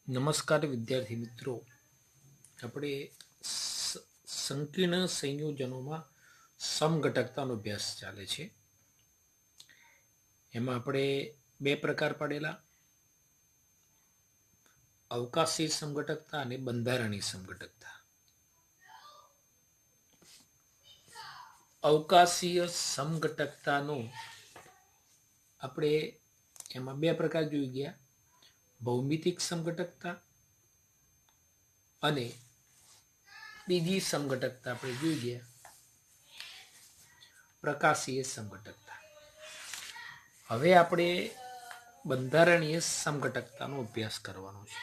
નમસ્કાર વિદ્યાર્થી મિત્રો, આપણે સંકીર્ણ સંયોજનોમાં સમઘટકતાનો અભ્યાસ ચાલે છે. એમાં આપણે બે પ્રકાર પાડેલા, અવકાશી સમઘટકતા અને બંધારણીય સમઘટકતા. અવકાશીય સમઘટકતાનો આપણે એમાં બે પ્રકાર જોઈ ગયા, ભૌમિતિક સમઘટકતા અને બીજી સમઘટકતા આપણે જોઈ ગયા પ્રકાશીય સમઘટકતા. હવે આપણે બંધારણીય સમઘટકતાનો અભ્યાસ કરવાનો છે.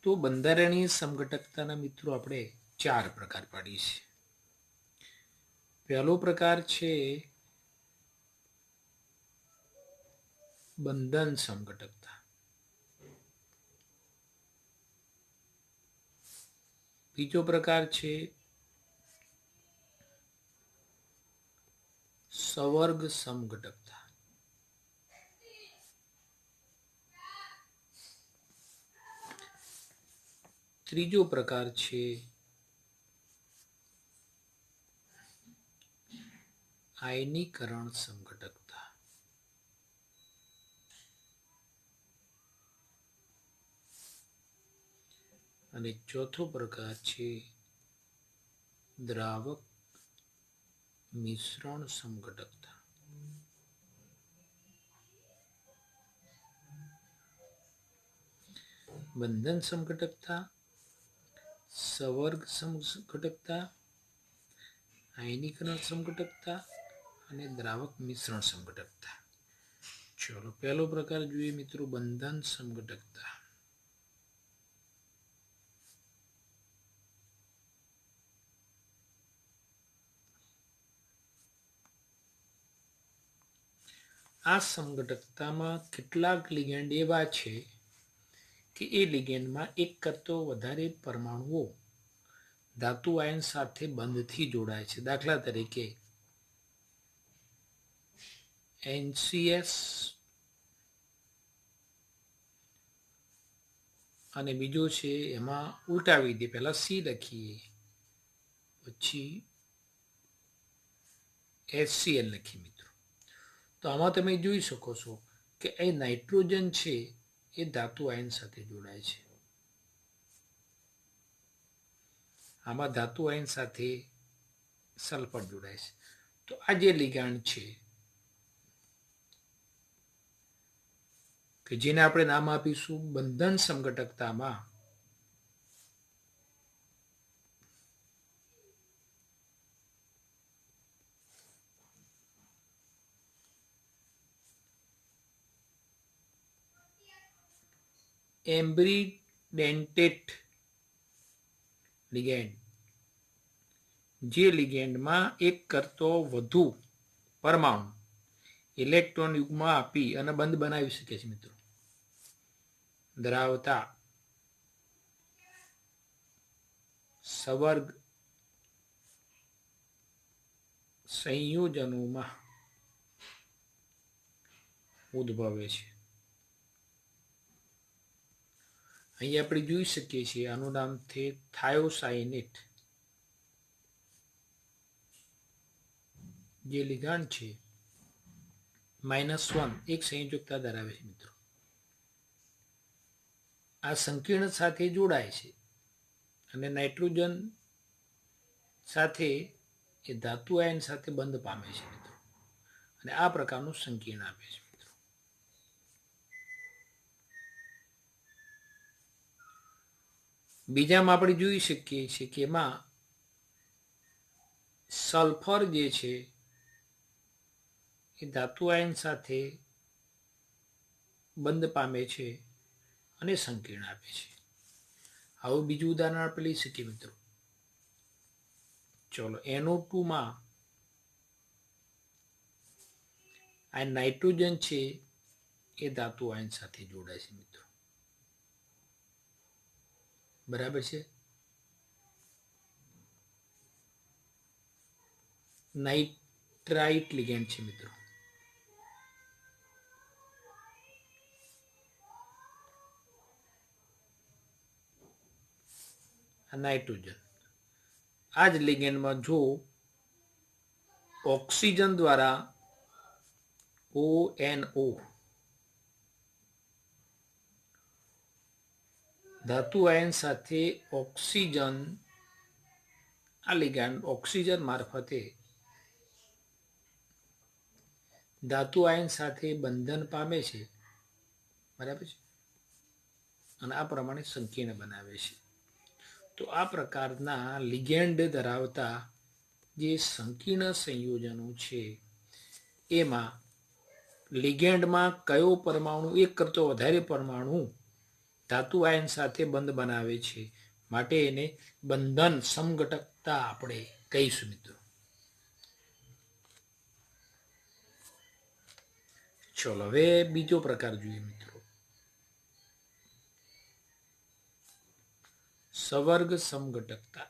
તો બંધારણીય સમઘટકતાના મિત્રો આપણે ચાર પ્રકાર પાડીએ છીએ. પહેલો પ્રકાર છે બંધન સમઘટકતા. બીજો પ્રકાર છે સવર્ગ સમઘટકતા. ત્રીજો પ્રકાર છે આયનીકરણ સમઘટકતા. અને ચોથો પ્રકાર છે દ્રાવક મિશ્રણ સમઘટકતા. બંધન સમઘટકતા, સવર્ગ સમઘટકતા, આયનીકરણ સમઘટકતા અને દ્રાવક મિશ્રણ સમઘટકતા. ચલો પહેલો પ્રકાર જોઈએ મિત્રો, બંધન સમઘટકતા. આ સમઘટકતામાં કેટલાક લિગેન્ડ એવા છે કે એ લિગેન્ડમાં એક કરતો વધારે પરમાણુઓ ધાતુ આયન સાથે બંધથી જોડાય છે. દાખલા તરીકે NCS અને બીજો છે એમાં ઉલટાવી દે, પહેલા C લખીએ પછી HCl લખીએ મિત્રો. તો આમાં તમે જોઈ શકો છો કે એ નાઇટ્રોજન છે એ ધાતુ આયન સાથે જોડાય છે. આમાં ધાતુ આયન સાથે સલ્ફર જોડાય છે. તો આ જે લિગાન્ડ છે કે જેને આપણે નામ આપીશું બંધન સમઘટકતામાં એમ્બ્રીડેન્ટેટ લિગેન્ડ, જે લિગેન્ડમાં એક કરતો વધુ પરમાણુ ઇલેક્ટ્રોન યુગ્મ આપી અને બંધ બનાવી શકે છે મિત્રો, ધરાવતા સવર્ગ સંયોજનોમાં ઉદ્ભવે છે. અહીં આપણે જોઈ શકીએ છીએ આનું નામ છે થાયોસાયનેટ. જે લિગાન્ડ છે -1 એક સંયોજકતા ધરાવે છે મિત્રો. આ સંકીર્ણ સાથે જોડાય છે અને નાઇટ્રોજન સાથે એ ધાતુ આયન સાથે બંધ પામે છે મિત્રો, અને આ પ્રકારનું સંકીર્ણ આપે છે મિત્રો. બીજામાં આપણે જોઈ શકીએ છીએ કે એમાં સલ્ફર જે છે એ ધાતુ આયન સાથે બંધ પામે છે અને સંકીર્ણ આપે છે. આવું બીજું ઉદાહરણ આપણે લઈ શકીએ મિત્રો. ચલો NO2 માં આ નાઇટ્રોજન છે એ ધાતુ આયન સાથે જોડાય છે મિત્રો. બરાબર છે. નાઇટ્રાઇટ લિગેન્ડ છે મિત્રો. આ નાઇટ્રોજન. આ જ લિગેન્ડમાં જો ઓક્સિજન દ્વારા ONO ધાતુ આયન સાથે ઓક્સિજન, આ લિગેન્ડ ઓક્સિજન મારફતે ધાતુ આયન સાથે બંધન પામે છે, બરાબર છે, અને આ પ્રમાણે સંકીર્ણ બનાવે છે. તો આ પ્રકારના લિગેન્ડ ધરાવતા જે સંકીર્ણ સંયોજનો છે એમાં લિગેન્ડમાં કયો પરમાણુ એક કરતો વધારે પરમાણુ ધાતુ આયન સાથે બંધ બનાવે છે, માટે એને બંધન સમઘટકતા આપણે કહીશું મિત્રો. ચલો હવે બીજો પ્રકાર જોઈએ મિત્રો, સવર્ગ સમઘટકતા.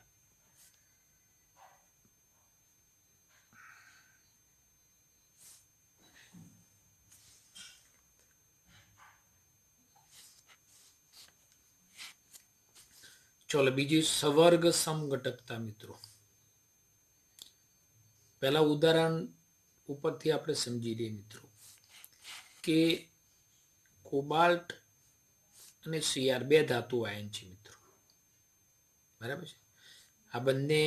ચલો બીજી સવર્ગ સમઘટકતા મિત્રો. પહેલા ઉદાહરણ ઉપરથી આપણે સમજી લઈએ મિત્રો કે કોબાલ્ટ અને Cr બે ધાતુ આયન છે મિત્રો, બરાબર છે. આ બંને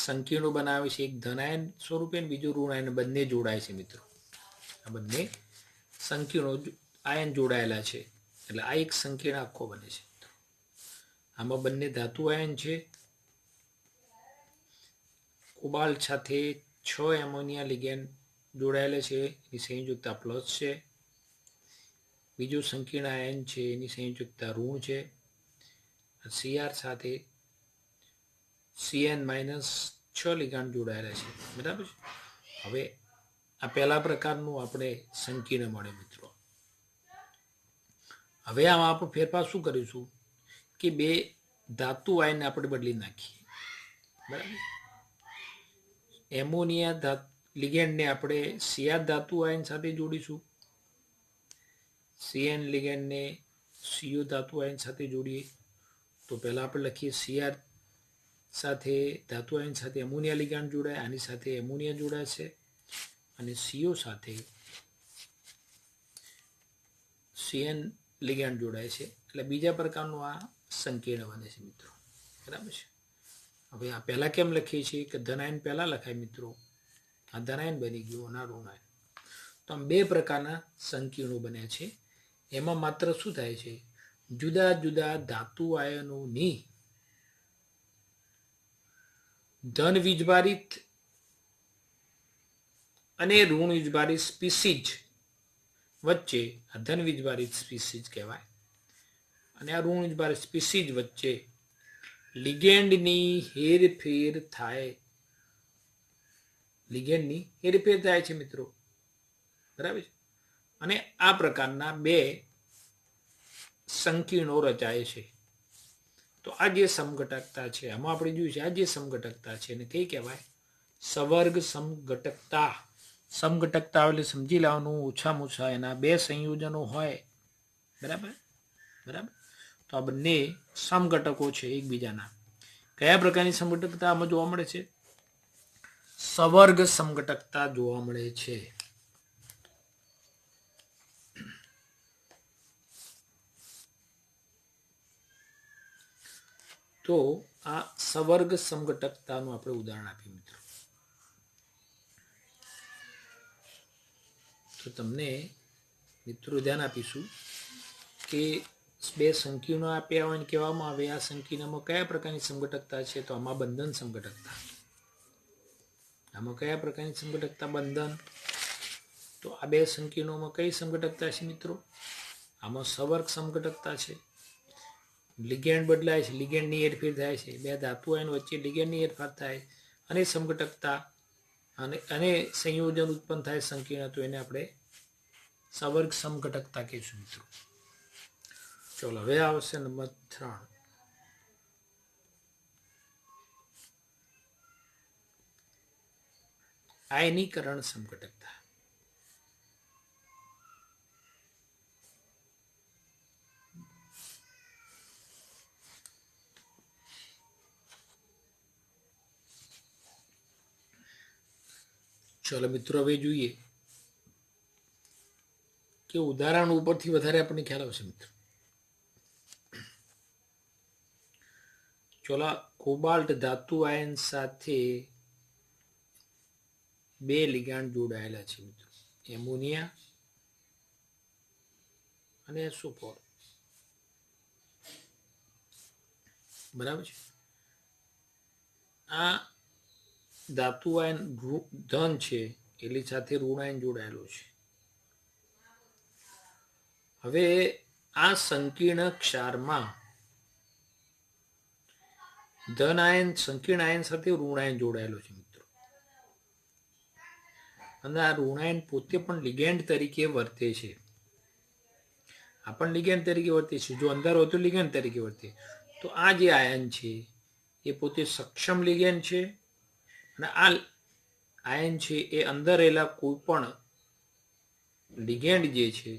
સંકીર્ણો બનાવે છે, એક ધન આયન સ્વરૂપે બીજું ઋણ આયન, બંને જોડાય છે મિત્રો. આ બંને સંકીર્ણો આયન જોડાયેલા છે એટલે આ એક સંકીર્ણ આખો બને છે. આમાં બંને ધાતુ આયન છે. કોબાલ્ટ સાથે 6 એમોનિયા લિગેન્ડ જોડાયેલા છે, એની સંયોજકતા પ્લસ છે. બીજું સંકીર્ણ આયન છે, એની સંયોજકતા ઋણ છે. Cr સાથે Cn-6 લિગાન્ડ જોડાયેલા છે, બરાબર છે. હવે આ પહેલા પ્રકારનું આપણે સંકીર્ણ મળે મિત્રો. હવે આમાં આપણે ફેરફાર શું કરીશું કે બે ધાતુ આયન આપણે બદલી નાખીએ, બરાબર. એમોનિયા લિગેન્ડને આપણે Cr ધાતુ આયન સાથે જોડીશું, Cn લિગેન્ડને CO ધાતુ આયન સાથે જોડીએ. તો પહેલા આપણે લખીએ Cr સાથે ધાતુ આયન સાથે એમોનિયા લિગાન્ડ જોડાય, આની સાથે એમોનિયા જોડાશે, અને CO સાથે Cn લિગાન્ડ જોડાય છે. એટલે બીજા પ્રકારનું આ સંકીર્ણ બને છે મિત્રો, બરાબર છે. હવે આ પહેલા કેમ લખીએ છીએ કે ધન આયન પહેલા લખાય મિત્રો, આ ધન આયન બની ગયું અને ઋણ આયન. તો આમ બે પ્રકારના સંકીર્ણો બન્યા છે. એમાં માત્ર શું થાય છે, જુદા જુદા ધાતુ આયનોની ધન વીજભારિત અને ઋણ વીજભારિત સ્પીસીજ વચ્ચે, આ ધન વીજભારિત સ્પીસીજ કહેવાય, અને આ ઋણ વીજભારિત સ્પીસીજ વચ્ચે લિગેન્ડની હેરફેર થાય, લિગેન્ડની હેરફેર થાય છે મિત્રો, બરાબર છે. અને આ પ્રકારના બે સંકીર્ણો રચાય છે. તો આ જે સમઘટકતા છે, આમાં આપણે જોયું છે, આ જે સમઘટકતા છે એને કઈ કહેવાય, સવર્ગ સમઘટકતા. સમઘટકતા એટલે સમજી લેવાનું ઓછામાં ઓછા એના બે સંયોજનો હોય, બરાબર બરાબર. તો આ બંને સમઘટકો છે એકબીજાના. કયા પ્રકારની સમઘટકતા આમાં જોવા મળે છે, સવર્ગ સમઘટકતા જોવા મળે છે. તો આ સવર્ગ સમઘટકતાનું આપણે ઉદાહરણ આપીએ મિત્રો. તો તમને મિત્રો ધ્યાન આપીશું કે બે સંકીર્ણો આપ્યા હોય અને કહેવામાં આવે આ સંકીર્ણમાં કયા પ્રકારની સમઘટકતા છે, તો આમાં બંધન સમઘટકતા. આમાં કયા પ્રકારની સમઘટકતા, બંધન. તો આ બે સંકીર્ણોમાં કઈ સમઘટકતા છે મિત્રો, આમાં સવર્ગ સમઘટકતા છે. લિગેન્ડ બદલાય છે, લિગેન્ડની હેરફેર થાય છે, બે ધાતુ આયન વચ્ચે લિગેન્ડની હેરફેર થાય અને સમઘટકતા અને સંયોજન ઉત્પન્ન થાય સંકીર્ણ, તો એને આપણે સવર્ગ સમઘટકતા કહીશું મિત્રો. ચલો હવે આવશે નંબર 3, આયનીકરણ સમઘટકતા. ચલો મિત્રો, હવે જોઈએ કે ઉદાહરણ ઉપરથી વધારે આપણને ખ્યાલ આવશે મિત્રો. ચલો, કોબાલ્ટ ધાતુ આયન સાથે બે લિગાન્ડ જોડાયેલા છે મિત્રો, એમોનિયા અને SO4. બરાબર છે. આ ધાતુ આયન ધન છે એની સાથે ઋણ આયન જોડાયેલો છે. હવે આ સંકીર્ણ ક્ષારમાં ધન આયન સંકીર્ણ આયન સાથે ઋણ આયન જોડાયેલો છે મિત્રો, અને આ ઋણ આયન પોતે પણ લિગેન્ડ તરીકે વર્તે છે. આ પણ લિગેન્ડ તરીકે વર્તે છે. જો અંદર હોય તો લિગેન્ડ તરીકે વર્તે. તો આ જે આયન છે એ પોતે સક્ષમ લિગેન્ડ છે, અને આ આયન છે એ અંદર રહેલા કોઈ પણ લિગેન્ડ જે છે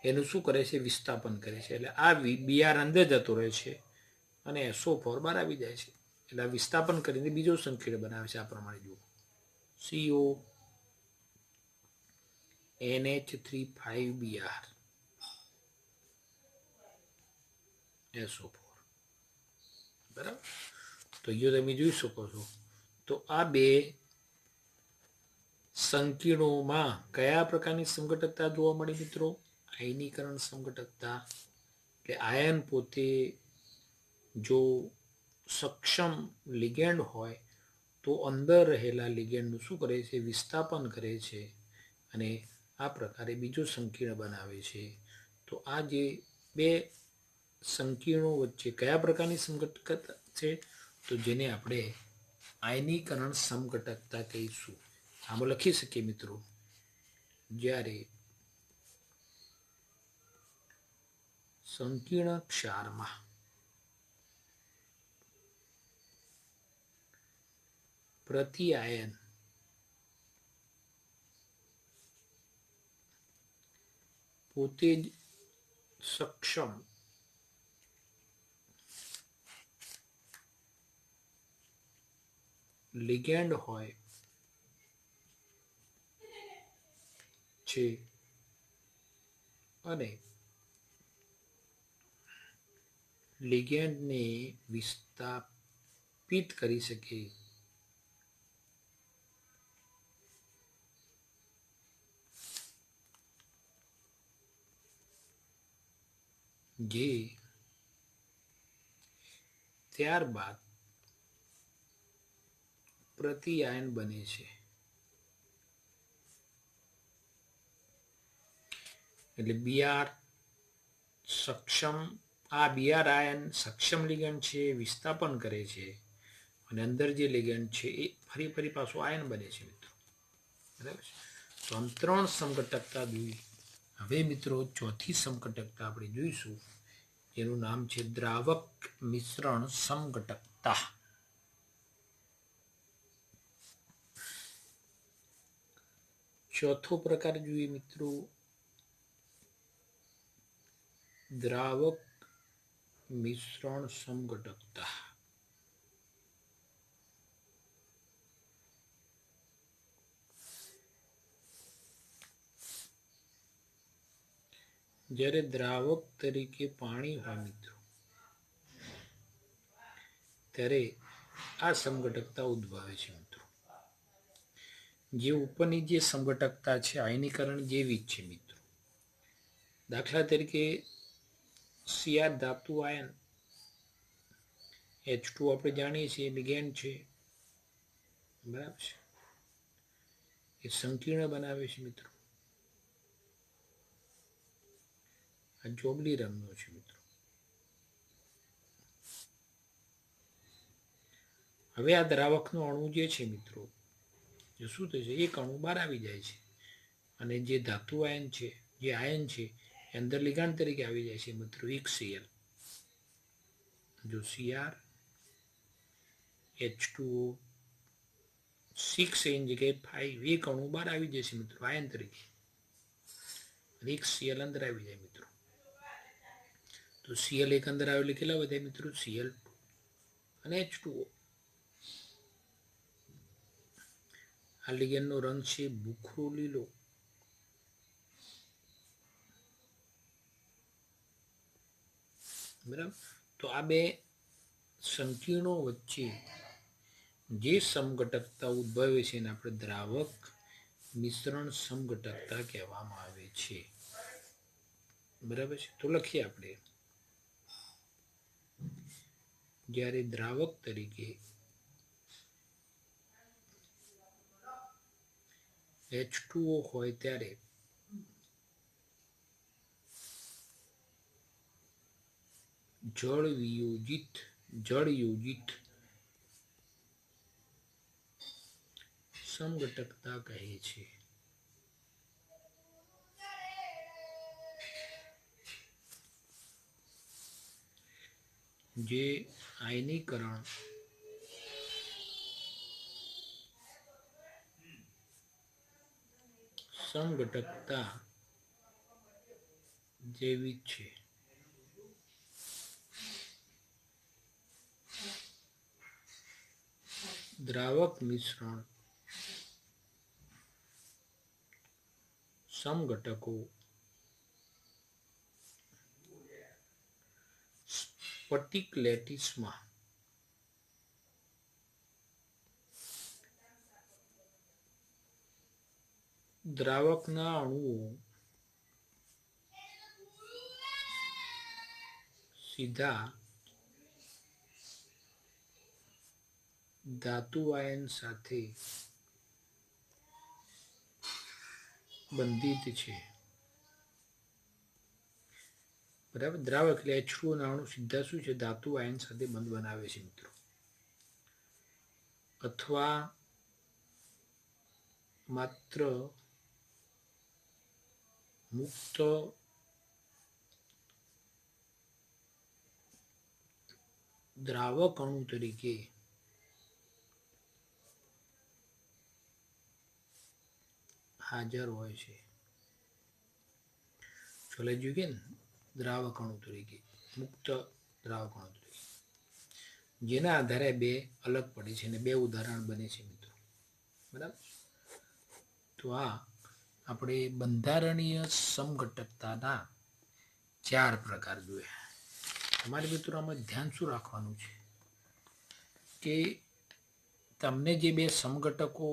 એનું શું કરે છે? વિસ્થાપન કરે છે. એટલે આ બીઆર અંદર જતો રહે છે અને SO4 બહાર આવી જાય છે. એટલે આ વિસ્થાપન કરીને બીજો સંકીર્ણ બનાવે છે. આ પ્રમાણે જુઓ, CO NH3 5Br SO4. બરાબર. તો જો તમે જોઈ શકો છો તો આ બે સંકીર્ણોમાં કયા પ્રકારની સમઘટકતા જોવા મળે મિત્રો? આયનીકરણ સમઘટકતા. એટલે આયન પોતે જો સક્ષમ લિગેન્ડ હોય તો અંદર રહેલા લિગેન્ડનું શું કરે છે? વિસ્થાપન કરે છે, અને આ પ્રકારે બીજો સંકીર્ણ બનાવે છે. તો આ જે બે સંકીર્ણો વચ્ચે કયા પ્રકારની સમઘટકતા છે? તો જેને આપણે આયનીકરણ સમઘટકતા કહીશું. આમાં લખી શકીએ મિત્રો, જ્યારે સંકીર્ણ ક્ષારમાં પ્રતિ આયન પોતે જ સક્ષમ લિગેન્ડ હોય છે, અને લિગેન્ડને વિસ્થાપિત કરી શકે જે ત્યારબાદ પ્રતિ આયન બને છે. એટલે બીઆર સક્ષમ, આ બીઆર આયન સક્ષમ લિગેન્ડ છે, વિસ્થાપન કરે છે, અને અંદર જે લિગેન્ડ છે એ ફરી પાછું આયન બને છે મિત્રો. બરાબર છે. તો આમ ત્રણ સમઘટકતા જોઈ. હવે મિત્રો ચોથી સમઘટકતા આપણે જોઈશું, એનું નામ છે દ્રાવક મિશ્રણ સમઘટકતા. ચોથો પ્રકાર જોઈએ મિત્રો, દ્રાવક મિશ્રણ સમઘટકતા. જ્યારે દ્રાવક તરીકે પાણી હોય મિત્રો, ત્યારે આ સમઘટકતા ઉદ્ભવે છે મિત્રો. જે ઉપરની જે સમઘટકતા છે આયનીકરણ જેવી જ છે મિત્રો. દાખલા તરીકે Cr ધાતુ આયન, H2 આપણે જાણીએ છીએ લિગેન્ડ છે. બરાબર છે. એ સંકીર્ણ બનાવે છે મિત્રો. આ જોબલી રંગનો છે મિત્રો. હવે આ દ્રાવકનો અણુ જે છે મિત્રો, જે શું થશે? એક અણુ બહાર આવી જાય છે, અને જે ધાતુ આયન છે, જે આયન છે એ અંદર લિગાન્ડ તરીકે આવી જાય છે મિત્રો, એક Cl. જો Cr H2O 6 એની જગ્યાએ 5 એક અણુ બહાર આવી જશે મિત્રો આયન તરીકે, એક Cl અંદર આવી જાય મિત્રો. તો Cl એક અંદર આવે એટલે કેટલા વધે મિત્રો? Cl2 અને H2O. આ લિગેન્ડનો રંગ છે ભૂખરો લીલો. બરાબર. તો આ બે સંકીર્ણો વચ્ચે જે સમઘટકતા ઉદ્ભવે છે એને આપણે દ્રાવક મિશ્રણ સમઘટકતા કહેવામાં આવે છે. બરાબર છે. તો લખીએ આપણે, જ્યારે દ્રાવક તરીકે H2O હોય ત્યારે જળયોજિત સમઘટકતા કહે છે. જે આયનીકરણ સમઘટકતા જેવી છે. દ્રાવક મિશ્રણ સમઘટકો સ્ફટિક લેટિસમાં દ્રાવકના અણુઓ સીધા ધાતુ આયન સાથે બંધિત છે. બરાબર. દ્રાવક એટલે H2O ના અણુ સીધા શું છે? ધાતુ આયન સાથે બંધ બનાવે છે મિત્રો. અથવા માત્ર મુક્ત દ્રાવક અણુ તરીકે હાજર હોય છે. ચલે જોઈએ ને, દ્રાવક અણુ તરીકે, મુક્ત દ્રાવક અણુ તરીકે, જેના આધારે બે અલગ પડે છે અને બે ઉદાહરણ બને છે મિત્રો. બરાબર. તો આ આપણે બંધારણીય સમઘટકતાના 4 પ્રકાર જોયા. તમારે મિત્રો આમાં ધ્યાન શું રાખવાનું છે કે તમને જે બે સમઘટકો,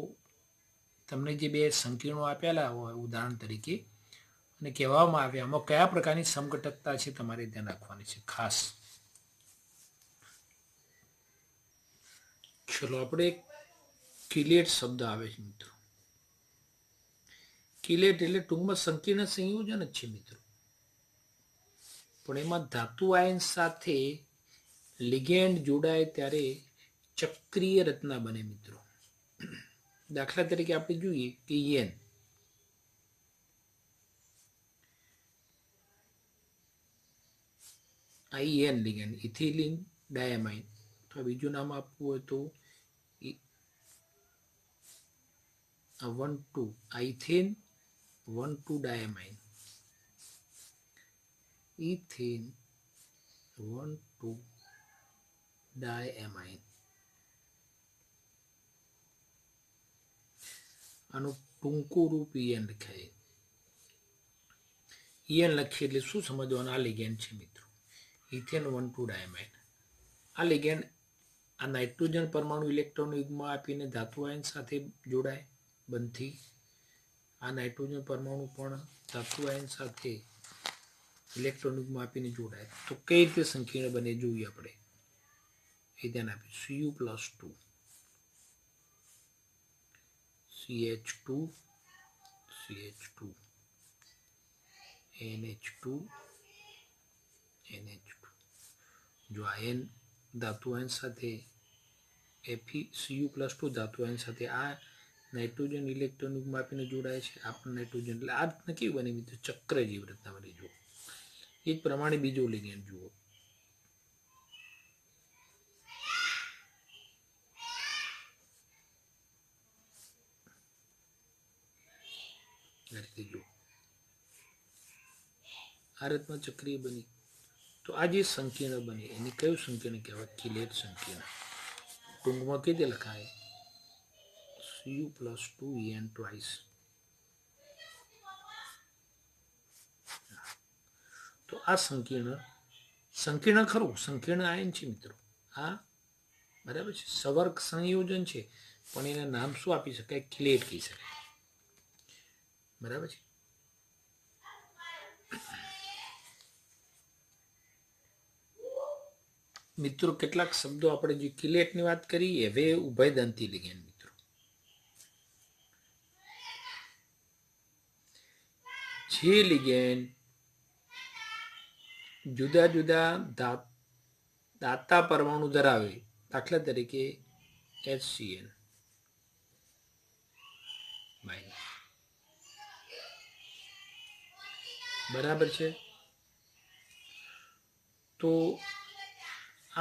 તમને જે બે સંકીર્ણો આપેલા હોય ઉદાહરણ તરીકે અને કહેવામાં આવે આમાં કયા પ્રકારની સમઘટકતા છે તમારે ધ્યાન રાખવાની છે ખાસ. ચલો આપણે કિલેટ શબ્દ આવે છે મિત્રો. કિલેટ એટલે ટૂંકમાં સંકીર્ણ સંયોજન જ છે મિત્રો, પણ એમાં ધાતુ આયન સાથે લિગેન્ડ જોડાય ત્યારે ચક્રીય રચના બને મિત્રો. દાખલા તરીકે આપણે જોઈએ કે એન, એન લિગેન્ડ ઇથિલિન ડાયામાઇન, અથવા બીજું નામ આપવું હોય તો 1,2 આઇથેન 1,2 ડાયામાઇન, ઇથેન 1,2 ડાયએમાઇન. આનું ટૂંકું રૂપ EN લખાય. EN લખીએ એટલે શું સમજવાનું? આ લિગેન્ડ છે મિત્રો, ઇથેન 1,2 ડાયમાઇન. આ લિગેન્ડ આ નાઇટ્રોજન પરમાણુ ઇલેક્ટ્રોન યુગ્મ આપીને ધાતુ આયન સાથે જોડાય બંધથી. આ નાઇટ્રોજન પરમાણુ પણ ધાતુ આયન સાથે ઇલેક્ટ્રોન યુગ્મ આપીને જોડાય. તો કઈ રીતે સંકીર્ણ બને જોઈએ આપણે, એ ધ્યાન આપીએ. Cu+2 CH2 CH2 NH2 NH2. જો આયન ધાતુ આયન સાથે Cu+2 ધાતુ આયન સાથે આ નાઇટ્રોજન ઇલેક્ટ્રોન યુગ્મ આપીને જોડાય છે. આ પણ નાઇટ્રોજન, એટલે આ રીતના કેવી બને મિત્રો? ચક્ર જેવી રીતના બની. જુઓ એ જ પ્રમાણે બીજો લિગેન્ડ જુઓ, આ રીતના ચક્રીય બની. તો આ જે સંકીર્ણ બની એને કયું સંકીર્ણ કહેવાય? કિલેટ સંકીર્ણ. ટૂંકમાં કેવી લખાય? Cu+2En twice. તો આ સંકીર્ણ ખરું, સંકીર્ણ આયન છે મિત્રો. આ બરાબર છે, સવર્ગ સંયોજન છે, પણ એને નામ શું આપી શકાય? કિલેટ કહી શકાય. બરાબર છે. મિત્રો કેટલાક શબ્દો આપણે જે કિલેટની વાત કરી હવે ઉભયદંતી લિગેન્ડ મિત્રો. જે લિગેન્ડ જુદા જુદા દાતા પરમાણુ ધરાવે, દાખલા તરીકે HCl બરાબર છે. તો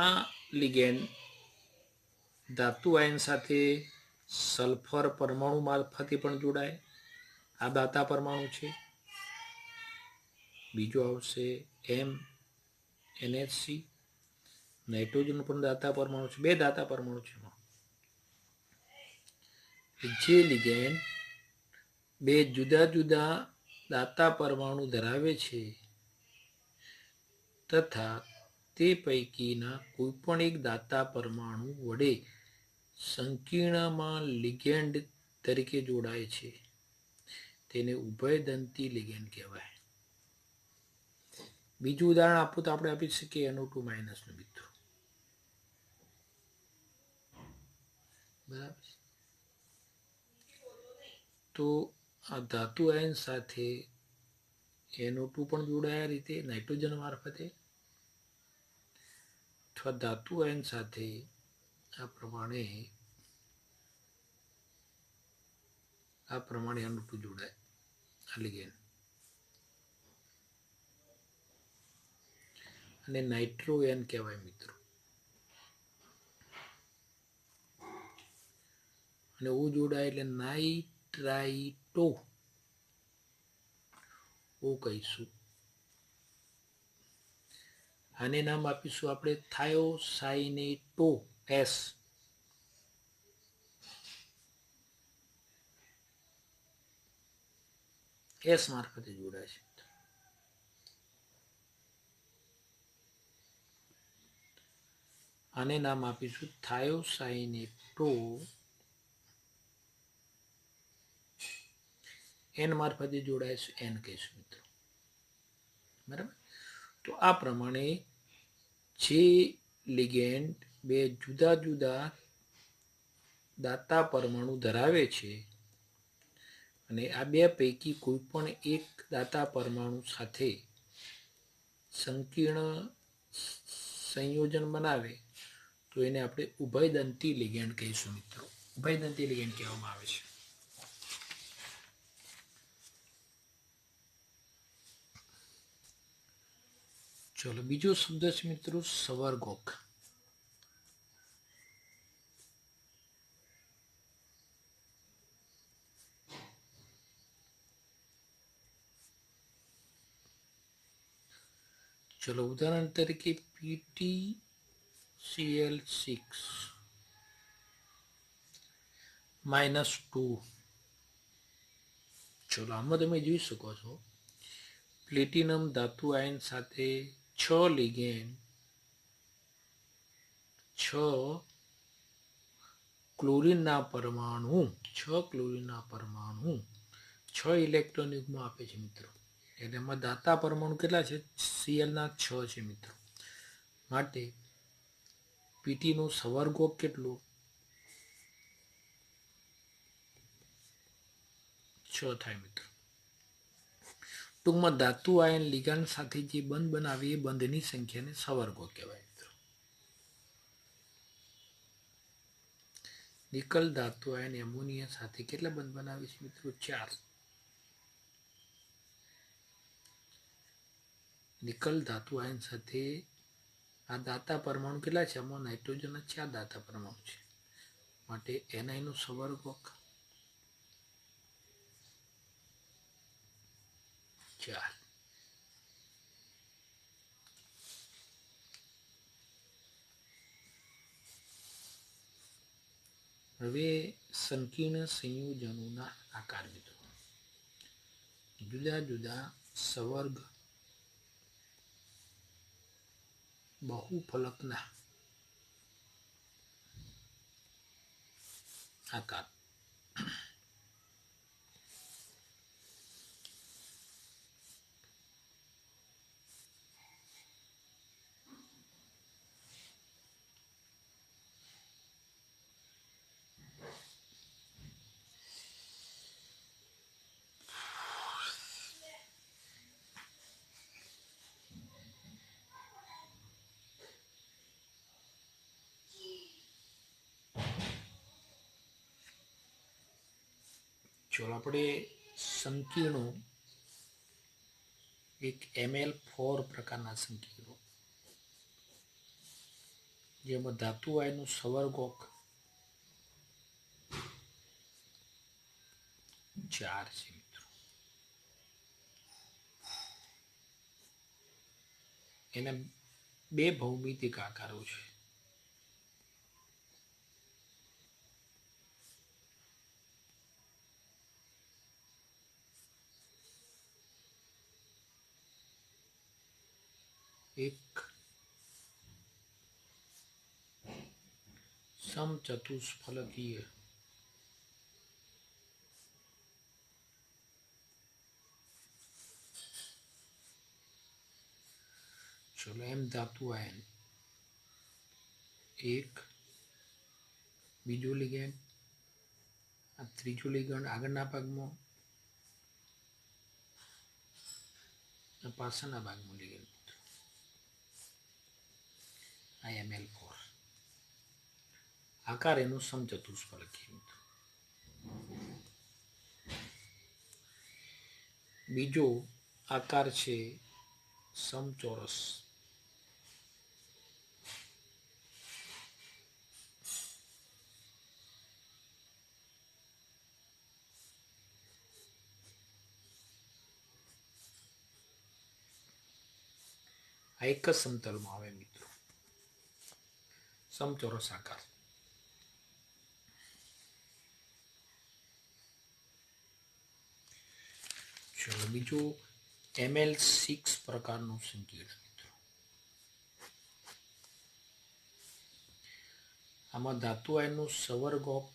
આ લિગેન્ડ ધાતુ આયન સાથે સલ્ફર પરમાણુ મારફતે પણ જોડાય, આ દાતા પરમાણુ છે. બીજું આવશે NH3, નાઇટ્રોજન પણ દાતા પરમાણુ છે. બે દાતા પરમાણુ છે. જે લિગેન્ડ બે જુદા જુદા દાતા પરમાણુ ધરાવે છે તથા તે પૈકીના કોઈપણ એક દાતા પરમાણુ વડે સંકીર્ણમાં લિગેન્ડ તરીકે જોડાય છે તેને ઉભયદંતી લિગેન્ડ કહેવાય. બીજું ઉદાહરણ આપવું તો આપણે આપી શકીએ NO2- નું મિત્રો. બરાબર. તો આ ધાતુ આયન સાથે NO2 પણ જોડાયા રીતે નાઇટ્રોજન મારફતે, અથવા ધાતુ આયન સાથે આ પ્રમાણે NO2 જોડાય આ લિગેન્ડ, અને નાઇટ્રો એન કહેવાય મિત્રો. અને ઓ જોડાય એટલે નાઇટ્રાઇટો ઓ કહીશું. આને નામ આપીશું આપણે થાયોસાઇનેટો S. S મારફતે જોડાય છે. આને નામ આપીશું થાયોસાઇનેટો N મારફતે જોડાય છે, N કહીશું મિત્રો. બરાબર. તો આ પ્રમાણે જે લિગેન્ડ બે જુદા જુદા દાતા પરમાણુ ધરાવે છે અને આ બે પૈકી કોઈ પણ એક દાતા પરમાણુ સાથે સંકીર્ણ સંયોજન બનાવે તો એને આપણે ઉભયદંતી લિગેન્ડ કહીશું મિત્રો. ઉભયદંતી લિગેન્ડ કહેવામાં આવે છે. ચલો બીજો શબ્દ છે મિત્રો સવર્ગોક. ચલો ઉદાહરણ તરીકે PtCl6-2. ચલો આમાં તમે જોઈ શકો છો પ્લેટિનમ ધાતુ આયન સાથે 6 લિગેન્ડ 6 ક્લોરીનના પરમાણુ 6 ઇલેક્ટ્રોન યુગ્મ આપે છે મિત્રો. એટલે એમાં દાતા પરમાણુ કેટલા છે? Cl ના 6 છે મિત્રો. માટે Pt નું સવર્ગોક કેટલું? 6 થાય મિત્રો. ટૂંકમાં ધાતુ આયન લિગાન્ડ સાથે જે બંધ બનાવે એ બંધની સંખ્યાને સવર્ગોક કહેવાય મિત્રો. નિકલ ધાતુ આયન એમોનિયા સાથે કેટલા બંધ બનાવે છે મિત્રો? 4. નિકલ ધાતુ આયન સાથે આ દાતા પરમાણુ કેટલા છે? આમાં નાઇટ્રોજનના 4 દાતા પરમાણુ છે. માટે Ni નું સવર્ગોક 4. હવે સંકીર્ણ સંયોજનોના આકાર મિત્રો, જુદા જુદા સવર્ગ બહુફલકના આકાર. ચલો આપણે સંકીર્ણો એક ML4 પ્રકારના સંકીર્ણો, જેમાં ધાતુ આયનનું સવર્ગોક 4 છે મિત્રો. એના બે ભૌમિતિક આકારો છે. એક સમચતુષ્ફલકીય ચલો એમ ધાતુ આયન, એક બીજું લિગેન્ડ, આ ત્રીજું લિગેન્ડ આગળના ભાગમાં, પાછળના ભાગમાં લિગેન્ડ. આ ML4 આકાર એનું સમચતુષ્ફલકીય મિત્રો. બીજો આકાર છે સમચોરસ. આ એક જ સમતલમાં આવે મિત્રો, સમચોરસ આકાર. ચલો બીજું ML6 પ્રકારનું સંકીર્ણ મિત્રો. આમાં ધાતુ આયનનું સવર્ગોક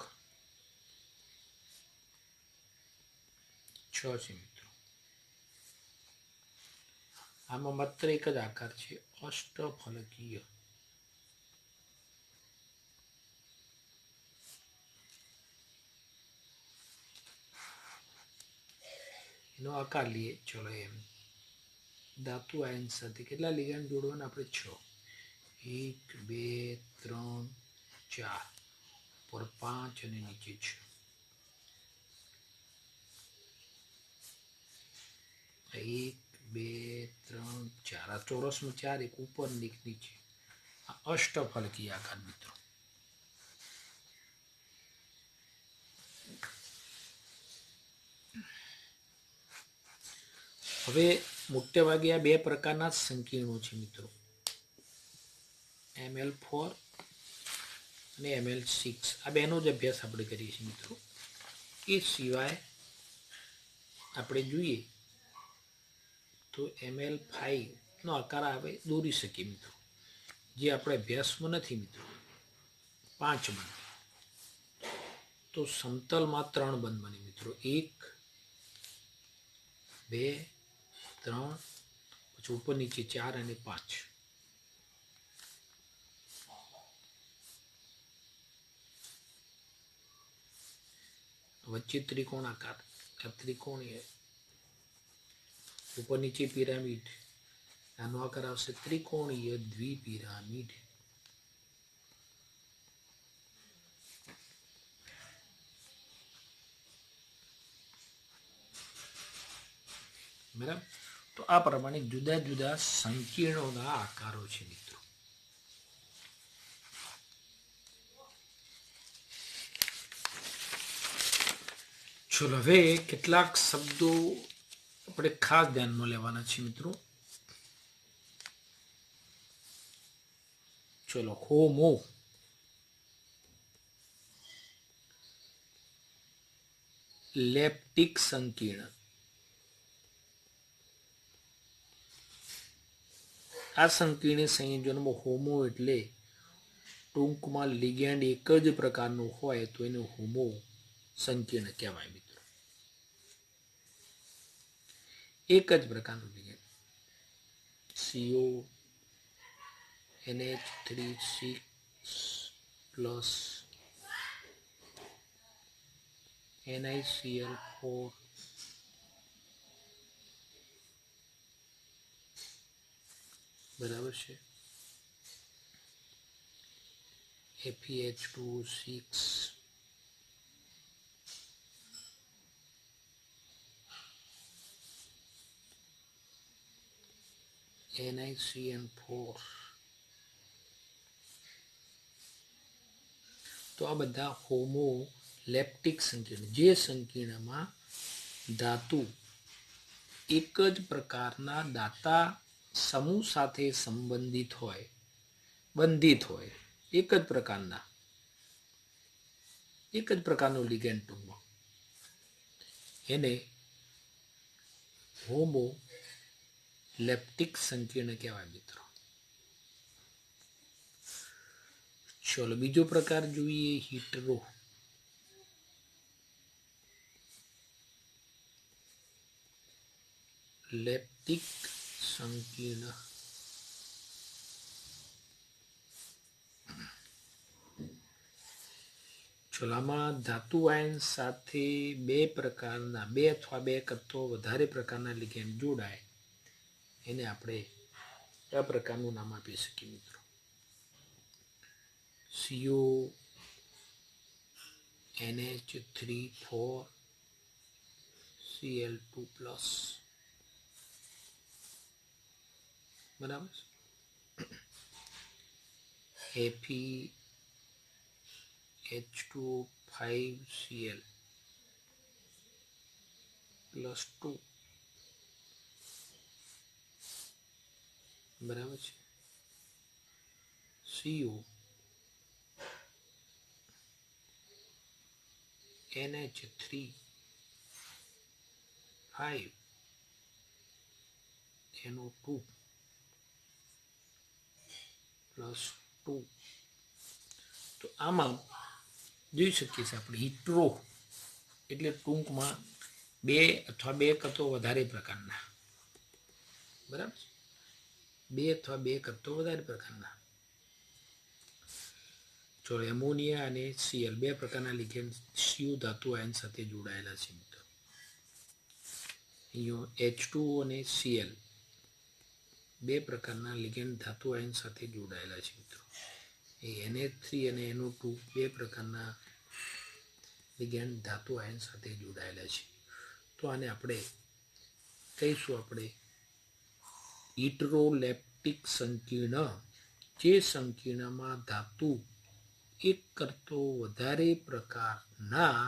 6 છે મિત્રો. આમાં માત્ર એક જ આકાર છે, અષ્ટફલકીય. એનો આકાર લઈએ. ચલો એમ ધાતુ આયન સાથે કેટલા લિગેન્ડ જોડવાના આપણે? 6, 1 2 3 4, પર 5 અને નીચે 6. 1 2 3 4, આ ચોરસમાં 4, એક ઉપર એક નીચે. આ અષ્ટફલકીય આકાર મિત્રો. હવે મોટે ભાગે આ બે પ્રકારના સંકીર્ણો છે મિત્રો, ML4 અને ML6. આ બેનો જ અભ્યાસ આપણે કરીએ છીએ મિત્રો. એ સિવાય આપણે જોઈએ તો ML5નો આકાર આવે દોરી શકીએ મિત્રો, જે આપણે અભ્યાસમાં નથી મિત્રો. 5 બંધ, તો સમતલમાં 3 બંધ બને મિત્રો. 1 2 3, પછી ઉપર નીચે 4 અને 5. વચ્ચે ત્રિકોણ આકાર, આ ત્રિકોણીય, ઉપર નીચે પિરામિડ. આનો આકાર આવશે ત્રિકોણીય દ્વિપિરામિડ. બરાબર. તો આ પ્રમાણે જુદા જુદા સંકીર્ણોના આકારો છે મિત્રો. ચલો હવે કેટલાક શબ્દો આપણે ખાસ ધ્યાનમાં લેવાના છે મિત્રો. ચલો હોમો, લેપ્ટિક સંકીર્ણ. આ સંકીર્ણ સંયોજનમાં હોમો એટલે ટૂંકમાં લિગેન્ડ એક જ પ્રકારનું હોય તો એને હોમો સંકીર્ણ કહેવાય મિત્રો. એક જ પ્રકારનું ligand CO NH3 plus NiCl4 બરાબર છે. FeH2O6 NiCN4. તો આ બધા હોમો લેપ્ટિક સંકીર્ણ, જે સંકીર્ણમાં ધાતુ એક જ પ્રકારના દાતા સમૂહ સાથે બંધિત હોય એક જ પ્રકારનું લિગેન્ડ ટૂંકમાં એને હોમો લેપ્ટિક સંકીર્ણ કહેવાય મિત્રો. ચલો બીજો પ્રકાર જોઈએ, હીટરો. લેપ્ટિક સંકીર્ણ. ચોલામાં ધાતુ આયન સાથે બે અથવા બે કરતો વધારે પ્રકારના લિગેન્ડ જોડાય એને આપણે આ પ્રકારનું નામ આપી શકીએ મિત્રો. CO NH3 Cl2+, બરાબર. FeH2O5Cl+2 બરાબર છે. CO NH3 5NO2 +2. તો આમાં જોઈ શકીએ છીએ આપણે હીટરો એટલે ટૂંકમાં બે અથવા બે કરતો વધારે પ્રકારના, બરાબર, બે અથવા બે કરતો વધારે પ્રકારના. જો એમોનિયા અને Cl બે પ્રકારના લિગેન્ડ CO ધાતુ આયન સાથે જોડાયેલા છે મિત્રો. અહીંયા H2O અને Cl બે પ્રકારના લિગેન્ડ ધાતુ આયન સાથે જોડાયેલા છે મિત્રો. એ NH3 અને NO2 બે પ્રકારના લિગેન્ડ ધાતુ આયન સાથે જોડાયેલા છે. તો આને આપણે કહીશું હીટરોલેપ્ટિક સંકીર્ણ, જે સંકીર્ણમાં ધાતુ એક કરતો વધારે પ્રકારના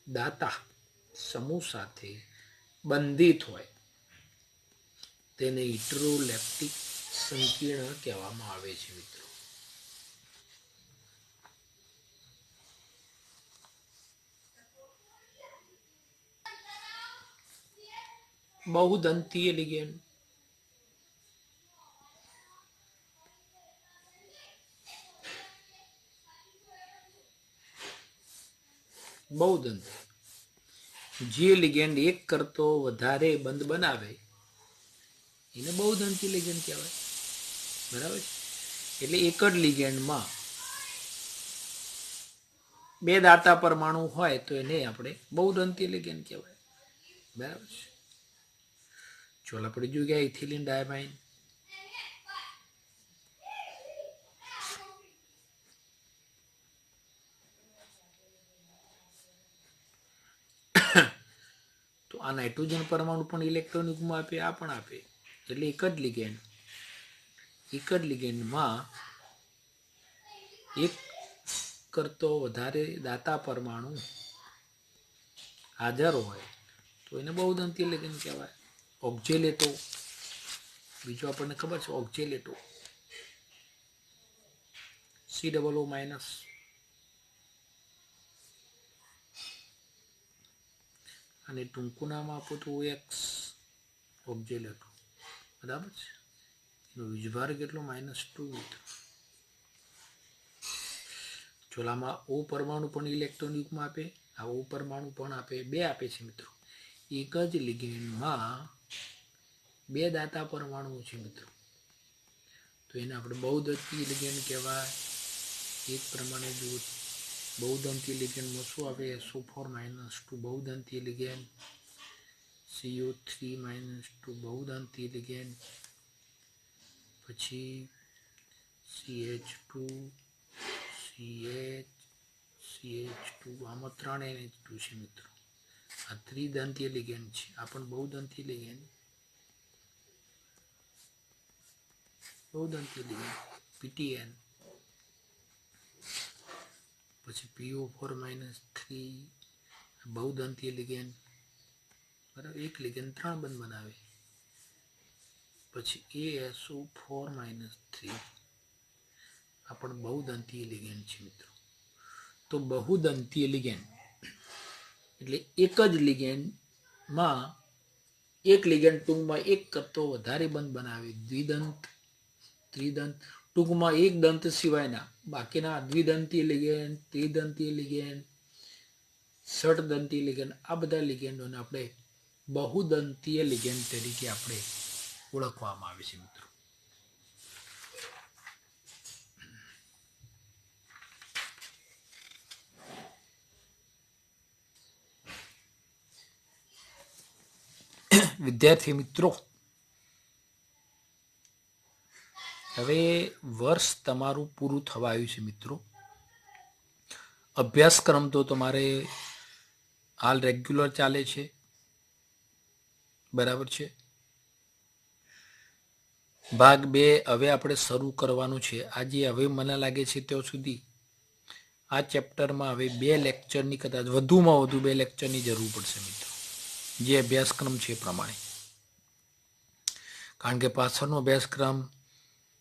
દાતા સમૂહ સાથે બંધિત હોય તેને હીટરોલેપ્ટિક સંકીર્ણ કહેવામાં આવે છે મિત્રો. બહુદંતીય લિગેન્ડ. બહુદંતી જે લિગેન્ડ એક કરતો વધારે બંધ બનાવે એને બહુદંતી લિગેન્ડ કહેવાય, બરાબર. એટલે એક જ લિગેન્ડમાં બે દાતા પરમાણુ હોય તો એને આપણે બહુદંતી લિગેન્ડ કહેવાય, બરાબર છે. ચાલો આપણે જોઈ ગયા ઇથિલિન ડાયમાઇન. તો આ નાઇટ્રોજન પરમાણુ પણ ઇલેક્ટ્રોન યુગ્મ આપે, આ પણ આપે. એટલે એક જ લિગેન્ડમાં એક કરતો વધારે દાતા પરમાણુ હાજર હોય તો એને બહુદંતી લિગેન્ડ કહેવાય. ઓક્ઝેલેટો બીજો આપણને ખબર છે, ઓક્ઝેલેટો COO- અને ટૂંકું નામ આપો તો OX ઓબ્જેક્ટ હતું, બરાબર છે. એનો વીજભાર કેટલો? -2 મિત્રો. ચોલામાં O પરમાણુ પણ ઇલેક્ટ્રોન યુગ્મ આપે, આ O પરમાણુ પણ આપે, 2 આપે છે મિત્રો. એક જ લિગેન્ડમાં 2 દાતા પરમાણુ છે મિત્રો, તો એને આપણે બહુદંતી લિગેન્ડ કહેવાય. એક પ્રમાણે જો બહુદંતી લિગેન્ડમાં શું આવે? SO4-2 બહુદંતી લિગેન્ડ, CO3-2 બહુદંતી લિગેન્ડ, પછી CH2 CH CH2, આમાં 3 NH2 છે મિત્રો. આ ત્રિદંતીય લિગેન્ડ છે, આ પણ બહુદંતી લિગેન્ડ. PTN, પછી PO4-3 બહુદંતીય લિગેન્ડ, બરાબર. એક લિગેન્ડ 3 બંધ બનાવે. પછી ASO4-3 આ પણ બહુદંતીય લિગેન્ડ છે મિત્રો. તો બહુદંતીય લિગેન્ડ એટલે એક જ લિગેન્ડમાં એક લિગેન્ડ ટૂંકમાં એક કરતો વધારે બંધ બનાવે. દ્વિદંત, ત્રિદંત, ટૂંકમાં એક દંત સિવાયના બાકીના દ્વિદંતીય લિગેન્ડ, ત્રિદંતીય લિગેન્ડ, ષડદંતીય લિગેન્ડ, આ બધા લિગેન્ડોને આપણે બહુદંતીય લિગેન્ડ તરીકે આપણે ઓળખવામાં આવે છે મિત્રો. વિદ્યાર્થી મિત્રો, હવે વર્ષ તમારું પૂરું થવા આવ્યું છે મિત્રો. અભ્યાસક્રમ તો તમારે હાલ રેગ્યુલર ચાલે છે, બરાબર છે. ભાગ 2 હવે આપણે શરૂ કરવાનું છે આજે. હવે મને લાગે છે ત્યાં સુધી આ ચેપ્ટરમાં હવે 2 લેક્ચરની, કદાચ વધુમાં વધુ 2 લેક્ચરની જરૂર પડશે મિત્રો, જે અભ્યાસક્રમ છે એ પ્રમાણે. કારણ કે પાછળનો અભ્યાસક્રમ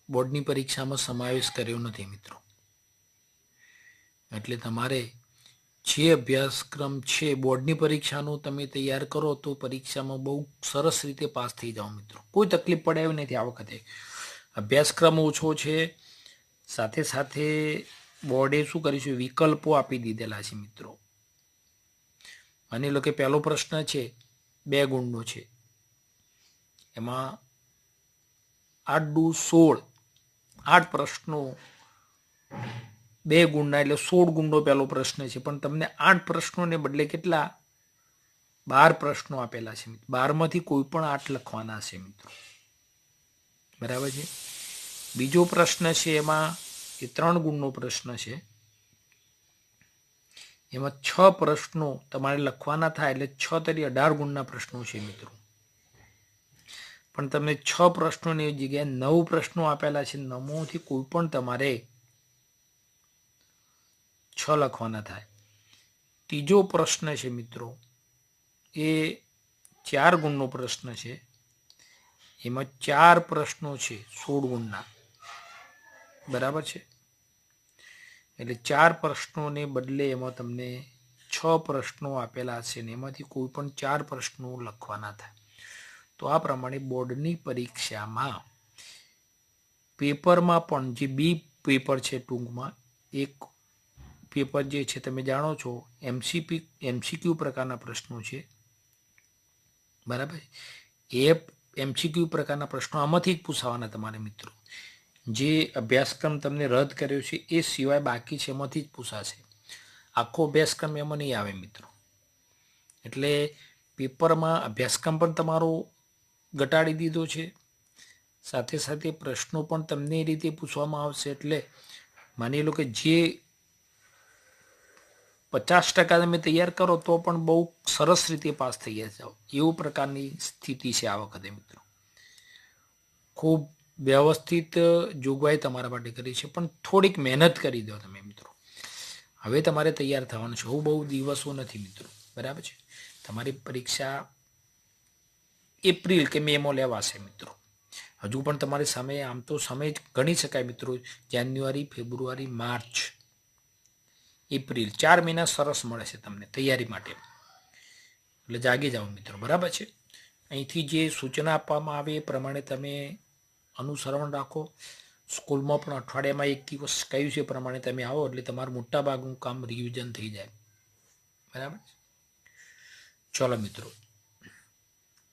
બોર્ડની પરીક્ષામાં સમાવેશ કર્યો નથી મિત્રો. એટલે તમારે જે અભ્યાસક્રમ છે બોર્ડની પરીક્ષાનો તમે તૈયાર કરો તો પરીક્ષામાં બહુ સરસ રીતે પાસ થઈ જાઓ મિત્રો. કોઈ તકલીફ પડે એવી નથી આ વખતે. અભ્યાસક્રમ ઓછો છે, સાથે સાથે બોર્ડે શું કરીશું? વિકલ્પો આપી દીધેલા છે મિત્રો. માની લો કે પહેલો પ્રશ્ન છે 2 ગુણનો છે, એમાં 8 દુ 16, 8 પ્રશ્નો 2 ગુણના એટલે 16 ગુણનો પહેલો પ્રશ્ન છે. પણ તમને 8 પ્રશ્નોને બદલે કેટલા? 12 પ્રશ્નો આપેલા છે મિત્રો. 12માંથી કોઈ પણ 8 લખવાના છે મિત્રો, બરાબર છે. બીજો પ્રશ્ન છે એમાં એ 3 ગુણનો પ્રશ્ન છે, એમાં 6 પ્રશ્નો તમારે લખવાના થાય, એટલે 6 તરી 18 ગુણના પ્રશ્નો છે મિત્રો. પણ તમને 6 પ્રશ્નોની જગ્યાએ 9 પ્રશ્નો આપેલા છે. 9માંથી કોઈ પણ તમારે 6 લખવાના થાય. ત્રીજો પ્રશ્ન છે મિત્રો એ 4 ગુણનો પ્રશ્ન છે, એમાં 4 પ્રશ્નો છે 16 ગુણના, બરાબર છે. એટલે 4 પ્રશ્નોને બદલે એમાં તમને 6 પ્રશ્નો આપેલા છે ને એમાંથી કોઈ પણ 4 પ્રશ્નો લખવાના થાય. તો આ પ્રમાણે બોર્ડની પરીક્ષામાં પેપરમાં પણ જે બી પેપર છે, ટૂંકમાં એક પેપર જે છે તમે જાણો છો MCQ પ્રકારના પ્રશ્નો છે, બરાબર. એ MCQ પ્રકારના પ્રશ્નો આમાંથી જ પૂછાવાના તમારે મિત્રો. જે અભ્યાસક્રમ તમને રદ કર્યો છે એ સિવાય બાકી છે એમાંથી જ પૂછાશે. આખો અભ્યાસક્રમ એમાં નહીં આવે મિત્રો. એટલે પેપરમાં અભ્યાસક્રમ પણ તમારો ઘટાડી દીધો છે, સાથે સાથે પ્રશ્નો પણ તમને એ રીતે પૂછવામાં આવશે. એટલે માની લો કે જે 50% તમે તૈયાર કરો તો પણ બહુ સરસ રીતે પાસ થઈ જાઓ, એવું પ્રકારની સ્થિતિ છે આ વખતે મિત્રો. ખૂબ વ્યવસ્થિત જોગવાઈ તમારા માટે કરી છે, પણ થોડીક મહેનત કરી દો તમે મિત્રો. હવે તમારે તૈયાર થવાનું છે, બહુ દિવસો નથી મિત્રો, બરાબર છે. તમારી પરીક્ષા એપ્રિલ કે મેમાં લેવાશે મિત્રો. હજુ પણ તમારી સામે આમ તો સમય ગણી શકાય મિત્રો. જાન્યુઆરી, ફેબ્રુઆરી, માર્ચ, એપ્રિલ, 4 મહિના સરસ મળે છે તમને તૈયારી માટે. એટલે જાગી જાઓ મિત્રો, બરાબર છે. અહીંથી જે સૂચના આપવામાં આવે એ પ્રમાણે તમે અનુસરણ રાખો. સ્કૂલમાં પણ અઠવાડિયામાં એક દિવસ કહ્યું છે એ પ્રમાણે તમે આવો એટલે તમારું મોટાભાગનું કામ રિવિઝન થઈ જાય, બરાબર. ચલો મિત્રો,